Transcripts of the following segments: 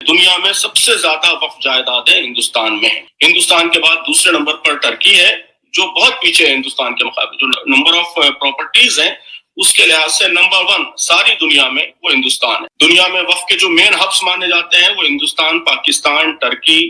दुनिया में सबसे ज्यादा वक्फ जायदादें हिंदुस्तान में है। हिंदुस्तान के बाद दूसरे नंबर पर टर्की है, जो बहुत पीछे है हिंदुस्तान के मुकाबले। जो नंबर ऑफ प्रॉपर्टीज है उसके लिहाज से नंबर 1 सारी दुनिया में वो हिंदुस्तान है। दुनिया में वक्फ के जो मेन हब्स माने जाते हैं वो हिंदुस्तान, पाकिस्तान, टर्की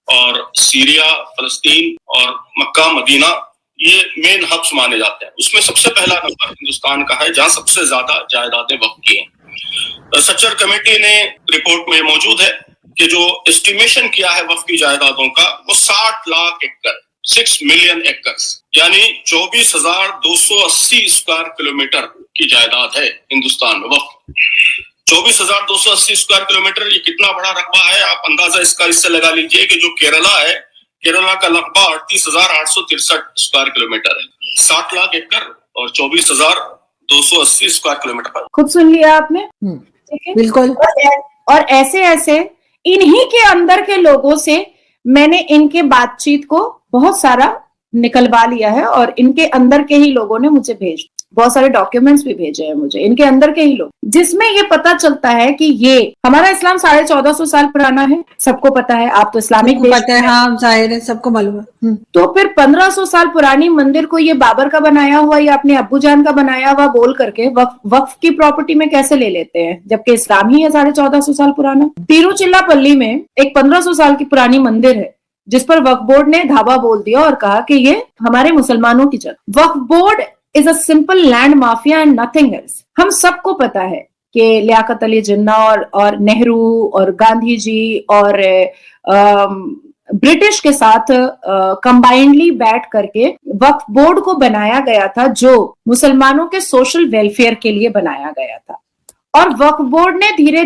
और सीरिया, फलस्तीन और मक्का, मदीना, ये मेन हब्स माने जाते हैं। उसमें सबसे पहला नंबर हिंदुस्तान का है, जहां सबसे ज्यादा जायदादें वक्फ की हैं। सच्चर कमेटी ने रिपोर्ट में मौजूद है कि जो एस्टिमेशन किया है वक्फ की जायदादों का वो 60 लाख एकड़, 6 मिलियन एकर्स, यानी 24,280 स्क्वायर किलोमीटर की जायदाद है हिंदुस्तान में वक्फ। 24,280 स्क्वायर किलोमीटर, ये कितना बड़ा रकबा है आप अंदाजा इसका इससे लगा लीजिए कि जो केरला है, केरला का रकबा 38,863 स्क्वायर किलोमीटर है। 60 लाख एकड़ और 24,280 स्क्वायर किलोमीटर। खुद सुन लिया आपने, ठीक है, बिल्कुल। और ऐसे ऐसे इन्हीं के अंदर के लोगों से मैंने इनके बातचीत को बहुत सारा निकलवा लिया है और इनके अंदर के ही लोगों ने मुझे बहुत सारे डॉक्यूमेंट्स भी भेजे हैं मुझे, इनके अंदर के ही लोग, जिसमें ये पता चलता है कि ये हमारा इस्लाम 1450 साल पुराना है, सबको पता है। आप तो इस्लामिक देश पता है, हाँ जाहिर है, सबको मालूम है। तो फिर 1500 साल पुरानी मंदिर को ये बाबर का बनाया हुआ या अपने अब्बू जान का बनाया हुआ बोल करके वक्फ की प्रॉपर्टी में कैसे ले लेते हैं, जबकि इस्लाम ही है 1450 साल पुराना। तिरुचिरापल्ली में एक 1500 साल की पुरानी मंदिर है जिस पर वक्फ बोर्ड ने धावा बोल दिया और कहा कि ये हमारे मुसलमानों की जगह। Waqf board is a simple land mafia and nothing else. हम सबको पता है कि लियाकत अली जिन्ना और नेहरू और गांधी जी और ब्रिटिश के साथ कंबाइंडली बैठ करके वक्फ बोर्ड को बनाया गया था, जो मुसलमानों के सोशल वेलफेयर के लिए बनाया गया था। और वक्फ बोर्ड ने धीरे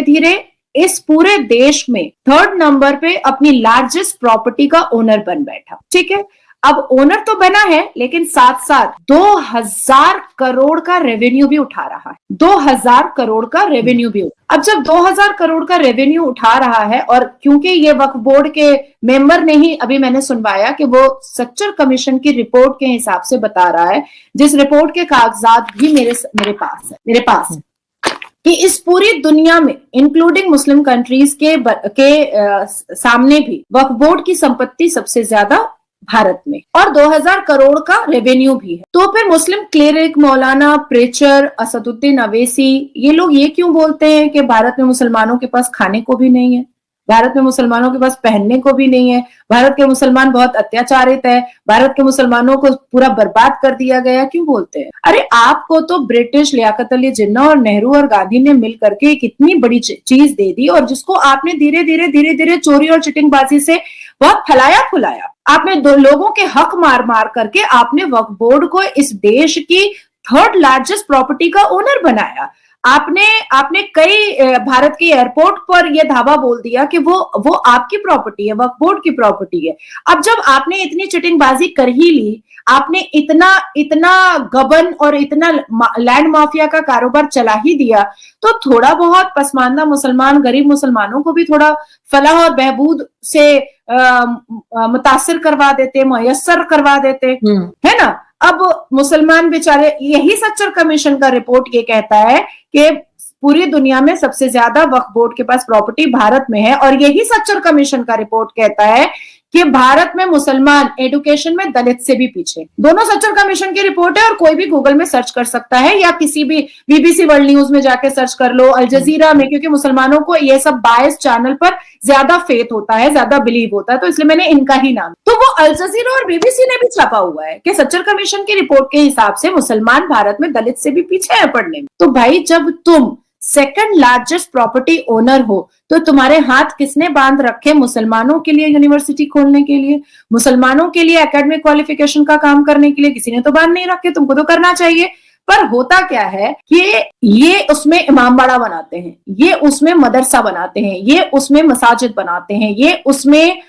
धीरे इस पूरे देश में 3rd नंबर पे अपनी लार्जेस्ट प्रॉपर्टी का ओनर बन बैठा। ठीक है, अब ओनर तो बना है लेकिन साथ साथ 2000 करोड़ का रेवेन्यू भी उठा रहा है। 2000 करोड़ का रेवेन्यू भी। अब जब 2000 करोड़ का रेवेन्यू उठा रहा है, और क्योंकि ये वक्फ बोर्ड के मेंबर ने ही, अभी मैंने सुनवाया कि वो सच्चर कमीशन की रिपोर्ट के हिसाब से बता रहा है, जिस रिपोर्ट के कागजात भी मेरे पास है कि इस पूरी दुनिया में इंक्लूडिंग मुस्लिम कंट्रीज के सामने भी वक्फ बोर्ड की संपत्ति सबसे ज्यादा भारत में, और 2000 करोड़ का रेवेन्यू भी है। तो फिर मुस्लिम क्लेरिक, मौलाना, प्रेचर, असदुद्दीन अवैसी, ये लोग ये क्यों बोलते हैं कि भारत में मुसलमानों के पास खाने को भी नहीं है, भारत में मुसलमानों के पास पहनने को भी नहीं है, भारत के मुसलमान बहुत अत्याचारित है, भारत के मुसलमानों को पूरा बर्बाद कर दिया गया, क्यों बोलते हैं? अरे आपको तो ब्रिटिश, लियाकत अली जिन्ना और नेहरू और गांधी ने मिल करके एक इतनी बड़ी चीज दे दी, और जिसको आपने धीरे धीरे चोरी और चिटिंगबाजी से बहुत फुलाया। आपने लोगों के हक मार करके आपने वक्फ बोर्ड को इस देश की 3rd लार्जेस्ट प्रॉपर्टी का ओनर बनाया। आपने कई भारत के एयरपोर्ट पर यह धावा बोल दिया कि वो आपकी प्रॉपर्टी है, वक्फ बोर्ड की प्रॉपर्टी है। अब जब आपने इतनी चिटिंगबाजी कर ही ली, आपने इतना गबन और इतना लैंड माफिया का कारोबार चला ही दिया, तो थोड़ा बहुत पसमानदा मुसलमान, गरीब मुसलमानों को भी थोड़ा फलाह और बहबूद से मुतासिर करवा देते, मुयस्सर करवा देते, है ना। अब मुसलमान बेचारे, यही सच्चर कमीशन का रिपोर्ट ये कहता है कि पूरी दुनिया में सबसे ज्यादा वक्फ बोर्ड के पास प्रॉपर्टी भारत में है, और यही सच्चर कमीशन का रिपोर्ट कहता है कि भारत में मुसलमान एजुकेशन में दलित से भी पीछे। दोनों सच्चर कमीशन की रिपोर्ट है, और कोई भी गूगल में सर्च कर सकता है, या किसी भी बीबीसी वर्ल्ड न्यूज में जाके सर्च कर लो, अल जजीरा में, क्योंकि मुसलमानों को ये सब बायस चैनल पर ज्यादा फेथ होता है, ज्यादा बिलीव होता है, तो इसलिए मैंने इनका ही नाम। तो वो अल जजीरा और बीबीसी ने भी छापा हुआ है कि सच्चर कमीशन की रिपोर्ट के हिसाब से मुसलमान भारत में दलित से भी पीछे है पढ़ने में। तो भाई, जब तुम 2nd लार्जेस्ट प्रॉपर्टी ओनर हो, तो तुम्हारे हाथ किसने बांध रखे मुसलमानों के लिए यूनिवर्सिटी खोलने के लिए, मुसलमानों के लिए एकेडमिक क्वालिफिकेशन का काम करने के लिए? किसी ने तो बांध नहीं रखे, तुमको तो करना चाहिए। पर होता क्या है कि ये उसमें इमामबाड़ा बनाते हैं, ये उसमें मदरसा बनाते हैं, ये उसमें मसाजिद बनाते हैं, ये उसमें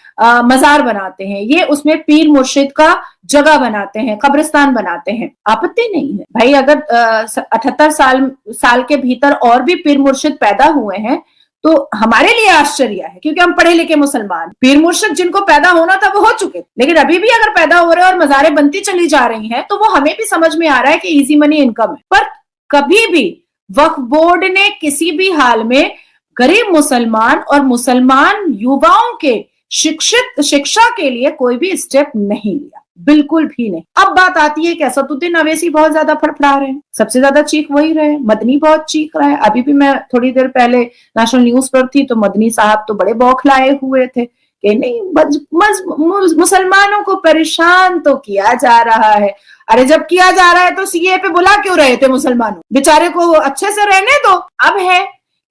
मजार बनाते हैं, ये उसमें पीर मुर्शिद का जगह बनाते हैं, कब्रिस्तान बनाते हैं। आपत्ति नहीं है भाई, अगर 78 साल के भीतर और भी पीर मुर्शिद पैदा हुए हैं तो हमारे लिए आश्चर्य है, क्योंकि हम पढ़े लिखे मुसलमान। पीर मुर्शिद जिनको पैदा होना था वो हो चुके, लेकिन अभी भी अगर पैदा हो रहे हैं और मजारें बनती चली जा रही हैं, तो वो हमें भी समझ में आ रहा है कि इजी मनी इनकम है। पर कभी भी वक्फ बोर्ड ने किसी भी हाल में गरीब मुसलमान और मुसलमान युवाओं के शिक्षा के लिए कोई भी स्टेप नहीं लिया, बिल्कुल भी नहीं। अब बात आती है कि असदुद्दीन अवैसी बहुत ज्यादा फड़फड़ा रहे हैं, सबसे ज्यादा चीख वही रहे, मदनी बहुत चीख रहा है। अभी भी मैं थोड़ी देर पहले नेशनल न्यूज पर थी तो मदनी साहब तो बड़े बौखलाए हुए थे कि नहीं मुसलमानों को परेशान तो किया जा रहा है। अरे जब किया जा रहा है तो सीए पे बुला क्यों रहे थे मुसलमानों, बेचारे को अच्छे से रहने दो। अब है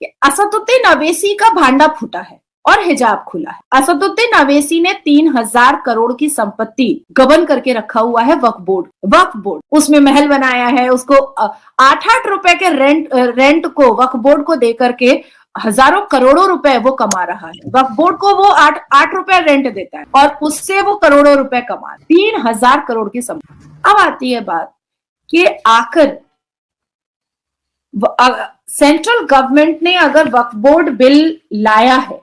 कि असदुद्दीन अवैसी का भांडा फूटा है और हिजाब खुला है। असदुद्दीन अवैसी ने 3000 करोड़ की संपत्ति गबन करके रखा हुआ है वक्फ बोर्ड, उसमें महल बनाया है, उसको 8-8 रुपए के रेंट को वक्फ बोर्ड को देकर के हजारों करोड़ों रुपए वो कमा रहा है। वक्फ बोर्ड को वो 8 रुपए रेंट देता है और उससे वो करोड़ों रुपए कमा, 3000 करोड़ की संपत्ति। अब आती है बात कि आखिर सेंट्रल गवर्नमेंट ने अगर वक्फ बोर्ड बिल लाया है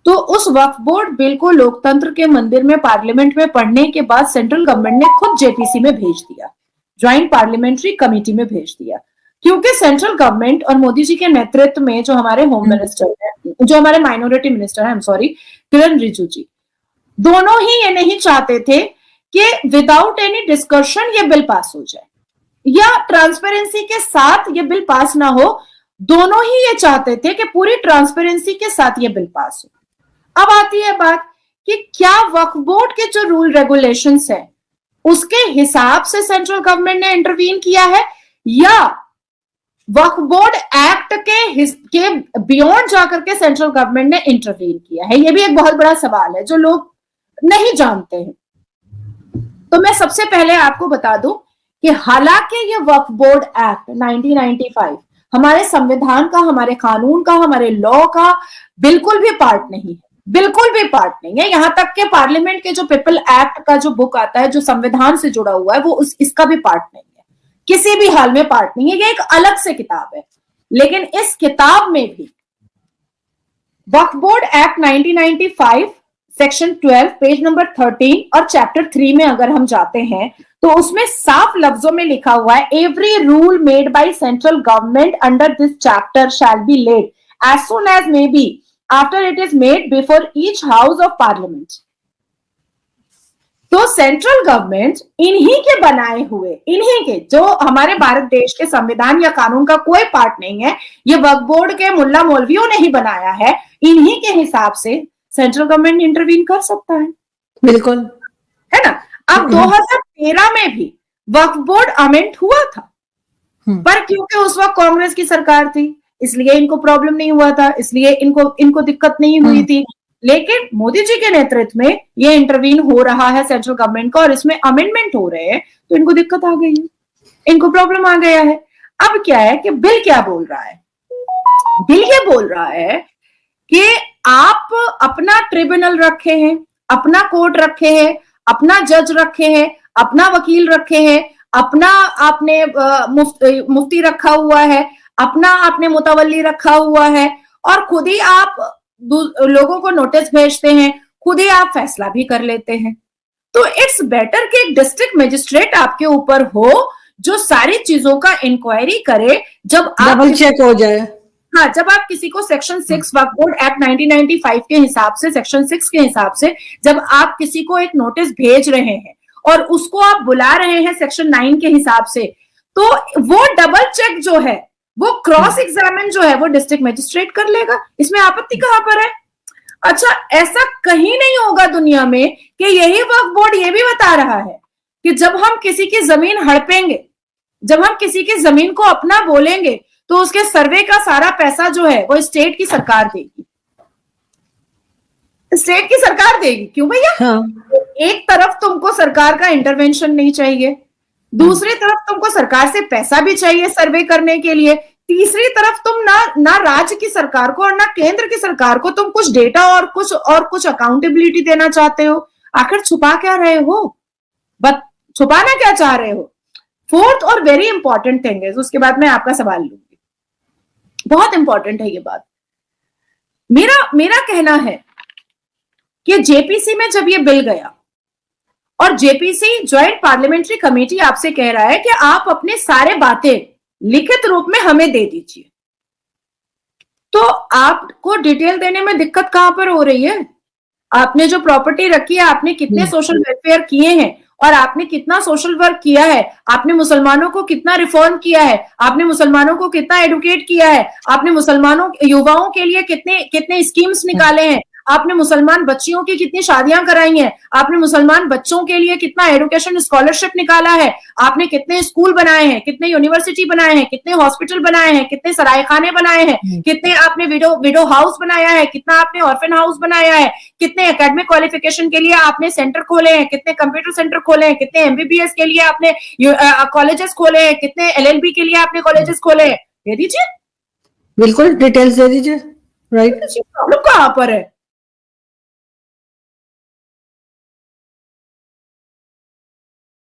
तो उस वक्फ बोर्ड बिल को लोकतंत्र के मंदिर में पार्लियामेंट में पढ़ने के बाद सेंट्रल गवर्नमेंट ने खुद जेपीसी में भेज दिया, ज्वाइंट पार्लियामेंट्री कमेटी में भेज दिया, क्योंकि सेंट्रल गवर्नमेंट और मोदी जी के नेतृत्व में जो हमारे होम मिनिस्टर है, जो हमारे माइनॉरिटी मिनिस्टर है, किरण रिजिजू जी, दोनों ही ये नहीं चाहते थे कि विदाउट एनी डिस्कशन ये बिल पास हो जाए या ट्रांसपेरेंसी के साथ ये बिल पास ना हो। दोनों ही ये चाहते थे कि पूरी ट्रांसपेरेंसी के साथ ये बिल पास हो। अब आती है बात कि क्या वक्फ बोर्ड के जो रूल रेगुलेशंस है उसके हिसाब से सेंट्रल गवर्नमेंट ने इंटरवीन किया है या वक्फ बोर्ड एक्ट के बियॉन्ड जाकर के सेंट्रल गवर्नमेंट ने इंटरवीन किया है। यह भी एक बहुत बड़ा सवाल है जो लोग नहीं जानते हैं। तो मैं सबसे पहले आपको बता दूं कि हालांकि ये वक्फ बोर्ड एक्ट 1995 हमारे संविधान का, हमारे कानून का, हमारे लॉ का बिल्कुल भी पार्ट नहीं है, बिल्कुल भी पार्ट नहीं है। यहां तक के पार्लियामेंट के जो पीपल एक्ट का जो बुक आता है जो संविधान से जुड़ा हुआ है वो इसका भी पार्ट नहीं है, किसी भी हाल में पार्ट नहीं है। ये एक अलग से किताब है। लेकिन इस किताब में भी Waqf board act 1995 section 12 page number 13 और चैप्टर 3 में अगर हम जाते हैं तो उसमें साफ लफ्जों में लिखा हुआ है, every rule made by central government under this chapter shall be laid as soon as may be after it is made before each house of parliament. तो सेंट्रल गवर्नमेंट इन्हीं के बनाए हुए, इन्हीं के, जो हमारे भारत देश के संविधान या कानून का कोई पार्ट नहीं है, ये वक्फ बोर्ड के मुल्ला मौलवियों ने ही बनाया है, इन्हीं के हिसाब से सेंट्रल गवर्नमेंट इंटरवीन कर सकता है। बिल्कुल, है ना। अब 2013 में भी वक्फ बोर्ड अमेंड हुआ था, पर क्योंकि उस वक्त कांग्रेस की सरकार थी इसलिए इनको प्रॉब्लम नहीं हुआ था, इसलिए इनको दिक्कत नहीं हुई थी। लेकिन मोदी जी के नेतृत्व में ये इंटरवीन हो रहा है सेंट्रल गवर्नमेंट का और इसमें अमेंडमेंट हो रहे हैं तो इनको दिक्कत आ गई है, इनको प्रॉब्लम आ गया है। अब क्या है कि बिल क्या बोल रहा है? बिल ये बोल रहा है कि आप अपना ट्रिब्यूनल रखे हैं, अपना कोर्ट रखे हैं, अपना जज रखे हैं, अपना वकील रखे हैं, अपना आपने मुफ्ती रखा हुआ है, अपना आपने मुतवल्ली रखा हुआ है और खुद ही आप लोगों को नोटिस भेजते हैं, खुद ही आप फैसला भी कर लेते हैं। तो इट्स बेटर कि एक डिस्ट्रिक्ट मजिस्ट्रेट आपके ऊपर हो जो सारी चीजों का इंक्वायरी करे, जब आप डबल चेक हो जाए। हाँ, जब आप किसी को सेक्शन 6 वक्फ बोर्ड एक्ट 1995 के हिसाब से, सेक्शन 6 के हिसाब से जब आप किसी को एक नोटिस भेज रहे हैं और उसको आप बुला रहे हैं सेक्शन 9 के हिसाब से, तो वो डबल चेक जो है, वो क्रॉस एग्जामिन जो है वो डिस्ट्रिक्ट मजिस्ट्रेट कर लेगा। इसमें आपत्ति कहां पर है? अच्छा, ऐसा कहीं नहीं होगा दुनिया में कि यही वक्फ बोर्ड ये भी बता रहा है कि जब हम किसी की जमीन हड़पेंगे, जब हम किसी की जमीन को अपना बोलेंगे तो उसके सर्वे का सारा पैसा जो है वो स्टेट की सरकार देगी, स्टेट की सरकार देगी। क्यों भैया? हाँ। एक तरफ तुमको सरकार का इंटरवेंशन नहीं चाहिए, दूसरी तरफ तुमको सरकार से पैसा भी चाहिए सर्वे करने के लिए, तीसरी तरफ तुम ना राज्य की सरकार को और ना केंद्र की सरकार को तुम कुछ डेटा और कुछ अकाउंटेबिलिटी देना चाहते हो। आखिर छुपा क्या रहे हो? छुपाना क्या चाह रहे हो? फोर्थ और वेरी इंपॉर्टेंट थिंग है, उसके बाद मैं आपका सवाल लूंगी, बहुत इंपॉर्टेंट है ये बात। मेरा कहना है कि जेपीसी में जब ये बिल गया और जेपीसी ज्वाइंट पार्लियामेंट्री कमेटी आपसे कह रहा है कि आप अपने सारे बातें लिखित रूप में हमें दे दीजिए, तो आपको डिटेल देने में दिक्कत कहां पर हो रही है? आपने जो प्रॉपर्टी रखी है, आपने कितने सोशल वेलफेयर किए हैं और आपने कितना सोशल वर्क किया है, आपने मुसलमानों को कितना रिफॉर्म किया है, आपने मुसलमानों को कितना एडुकेट किया है, आपने मुसलमानों युवाओं के लिए कितने कितने स्कीम्स निकाले हैं, आपने मुसलमान बच्चियों की कितनी शादियां कराई हैं, आपने मुसलमान बच्चों के लिए कितना एजुकेशन स्कॉलरशिप निकाला है, आपने कितने स्कूल बनाए हैं, कितने यूनिवर्सिटी बनाए हैं, कितने हॉस्पिटल बनाए हैं, कितने सरायखाने बनाए हैं, कितने आपने विडो हाउस बनाया है, कितना आपने ऑर्फन हाउस बनाया है, कितने एकेडमिक क्वालिफिकेशन के लिए आपने सेंटर खोले हैं, कितने कंप्यूटर सेंटर खोले हैं, कितने एमबीबीएस के लिए आपने कॉलेजेस खोले हैं, कितने एलएलबी के लिए आपने कॉलेजेस खोले हैं, दे दीजिए। बिल्कुल डिटेल्स दे दीजिए। राइट, प्रॉब्लम कहां पर है?